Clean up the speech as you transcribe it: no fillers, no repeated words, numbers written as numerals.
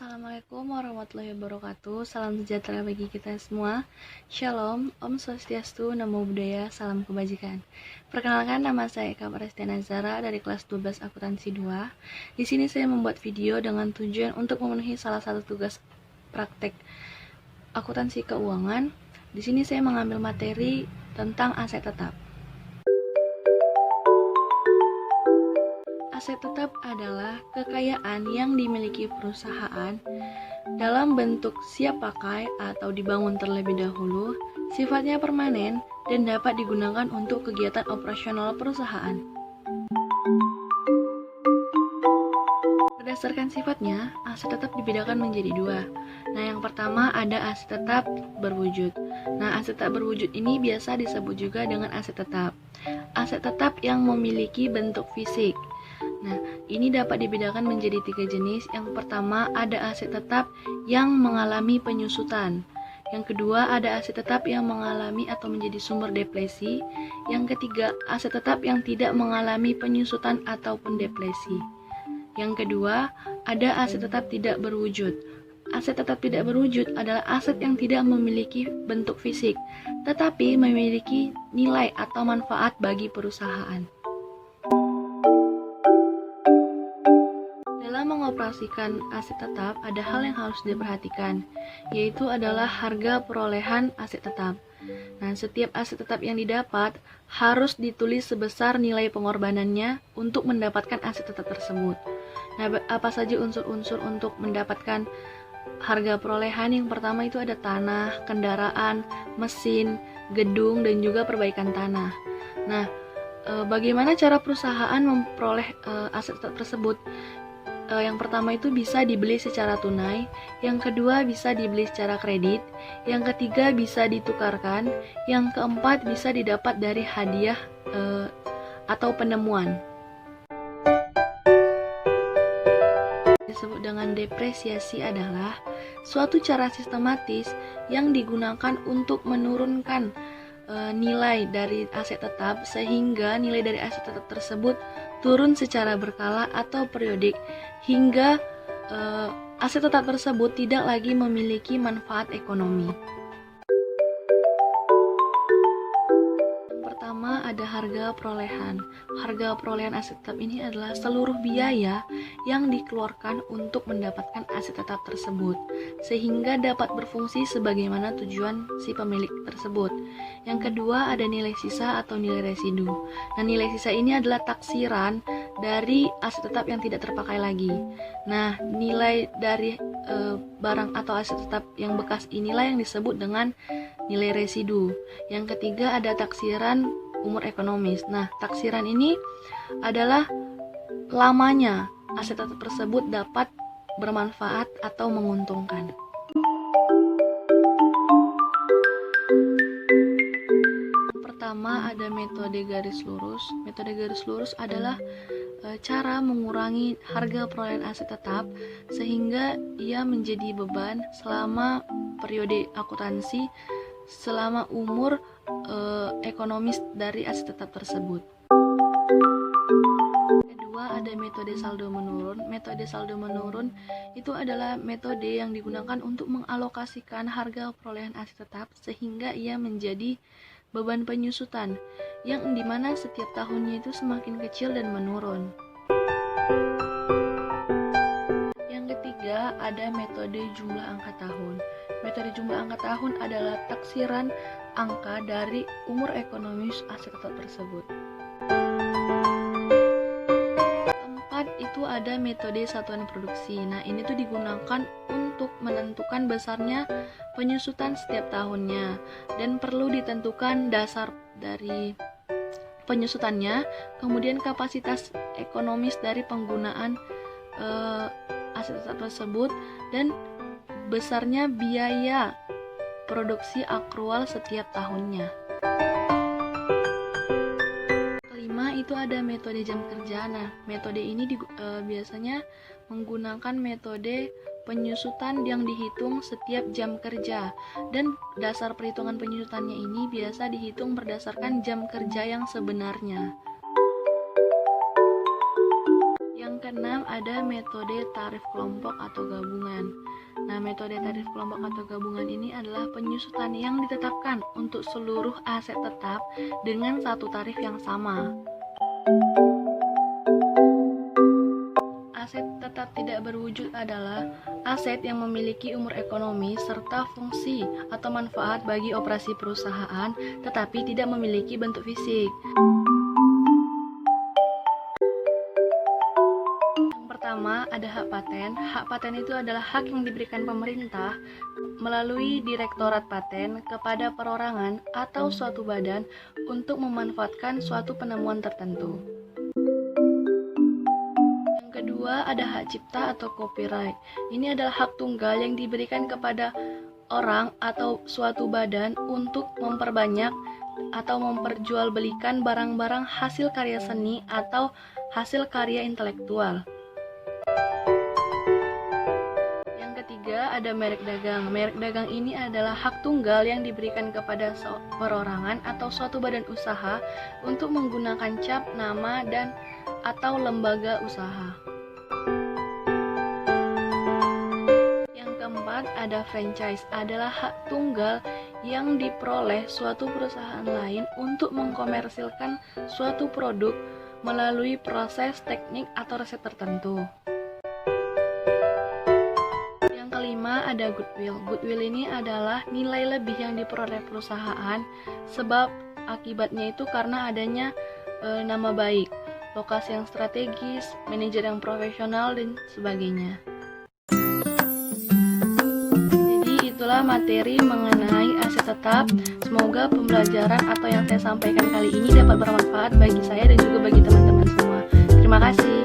Assalamualaikum warahmatullahi wabarakatuh. Salam sejahtera bagi kita semua. Shalom, Om Swastiastu, Namo Buddhaya, salam kebajikan. Perkenalkan, nama saya Eka Prestiana Zara dari kelas 12 akuntansi 2. Di sini saya membuat video dengan tujuan untuk memenuhi salah satu tugas praktek akuntansi keuangan. Di sini saya mengambil materi tentang aset tetap. Aset tetap adalah kekayaan yang dimiliki perusahaan dalam bentuk siap pakai atau dibangun terlebih dahulu, sifatnya permanen dan dapat digunakan untuk kegiatan operasional perusahaan. Berdasarkan sifatnya, aset tetap dibedakan menjadi dua. Nah, yang pertama ada aset tetap berwujud. Nah, aset tetap berwujud ini biasa disebut juga dengan aset tetap. Aset tetap yang memiliki bentuk fisik. Nah, ini dapat dibedakan menjadi tiga jenis. Yang pertama ada aset tetap yang mengalami penyusutan. Yang kedua ada aset tetap yang mengalami atau menjadi sumber depresi. Yang ketiga aset tetap yang tidak mengalami penyusutan ataupun depresi. Yang kedua ada aset tetap tidak berwujud. Aset tetap tidak berwujud adalah aset yang tidak memiliki bentuk fisik, tetapi memiliki nilai atau manfaat bagi perusahaan. Mengoperasikan aset tetap, ada hal yang harus diperhatikan, yaitu adalah harga perolehan aset tetap. Nah, setiap aset tetap yang didapat harus ditulis sebesar nilai pengorbanannya untuk mendapatkan aset tetap tersebut. Nah, apa saja unsur-unsur untuk mendapatkan harga perolehan? Yang pertama itu ada tanah, kendaraan, mesin, gedung, dan juga perbaikan tanah. Nah, bagaimana cara perusahaan memperoleh aset tetap tersebut? Yang pertama itu bisa dibeli secara tunai, yang kedua bisa dibeli secara kredit, yang ketiga bisa ditukarkan, yang keempat bisa didapat dari hadiah atau penemuan. Disebut dengan depresiasi adalah suatu cara sistematis yang digunakan untuk menurunkan nilai dari aset tetap sehingga nilai dari aset tetap tersebut turun secara berkala atau periodik hingga aset tetap tersebut tidak lagi memiliki manfaat ekonomi. Yang pertama ada harga perolehan. Harga perolehan aset tetap ini adalah seluruh biaya yang dikeluarkan untuk mendapatkan aset tetap tersebut sehingga dapat berfungsi sebagaimana tujuan si pemilik tersebut. Yang kedua ada nilai sisa atau nilai residu. Nah, nilai sisa ini adalah taksiran dari aset tetap yang tidak terpakai lagi. Nah, nilai dari barang atau aset tetap yang bekas inilah yang disebut dengan nilai residu. Yang ketiga ada taksiran umur ekonomis. Nah, taksiran ini adalah lamanya aset tetap tersebut dapat bermanfaat atau menguntungkan. Pertama ada metode garis lurus. Metode garis lurus adalah cara mengurangi harga perolehan aset tetap sehingga ia menjadi beban selama periode akuntansi selama umur ekonomis dari aset tetap tersebut. Kedua ada metode saldo menurun. Metode saldo menurun itu adalah metode yang digunakan untuk mengalokasikan harga perolehan aset tetap sehingga ia menjadi beban penyusutan yang dimana setiap tahunnya itu semakin kecil dan menurun. Yang ketiga ada metode jumlah angka tahun. Metode jumlah angka tahun adalah taksiran angka dari umur ekonomis aset tetap tersebut. Keempat itu ada metode satuan produksi. Nah, ini tuh digunakan untuk menentukan besarnya penyusutan setiap tahunnya dan perlu ditentukan dasar dari penyusutannya, kemudian kapasitas ekonomis dari penggunaan aset tetap tersebut dan besarnya biaya produksi akrual setiap tahunnya. Kelima itu ada metode jam kerja. Nah, metode ini biasanya menggunakan metode penyusutan yang dihitung setiap jam kerja dan dasar perhitungan penyusutannya ini biasa dihitung berdasarkan jam kerja yang sebenarnya. Yang keenam ada metode tarif kelompok atau gabungan. Nah, metode tarif kelompok atau gabungan ini adalah penyusutan yang ditetapkan untuk seluruh aset tetap dengan satu tarif yang sama. Aset tetap tidak berwujud adalah aset yang memiliki umur ekonomi serta fungsi atau manfaat bagi operasi perusahaan tetapi tidak memiliki bentuk fisik. Pertama, ada hak paten. Hak paten itu adalah hak yang diberikan pemerintah melalui Direktorat Paten kepada perorangan atau suatu badan untuk memanfaatkan suatu penemuan tertentu. Yang kedua, ada hak cipta atau copyright. Ini adalah hak tunggal yang diberikan kepada orang atau suatu badan untuk memperbanyak atau memperjualbelikan barang-barang hasil karya seni atau hasil karya intelektual. Ketiga, ada merek dagang. Merek dagang ini adalah hak tunggal yang diberikan kepada perorangan atau suatu badan usaha untuk menggunakan cap, nama, dan atau lembaga usaha. Yang keempat, ada franchise. Adalah hak tunggal yang diperoleh suatu perusahaan lain untuk mengkomersilkan suatu produk melalui proses teknik atau resep tertentu. Ada goodwill. Goodwill ini adalah nilai lebih yang diperoleh perusahaan sebab akibatnya itu karena adanya nama baik, lokasi yang strategis, manajer yang profesional, dan sebagainya. Jadi itulah materi mengenai aset tetap. Semoga pembelajaran atau yang saya sampaikan kali ini dapat bermanfaat bagi saya dan juga bagi teman-teman semua. Terima kasih.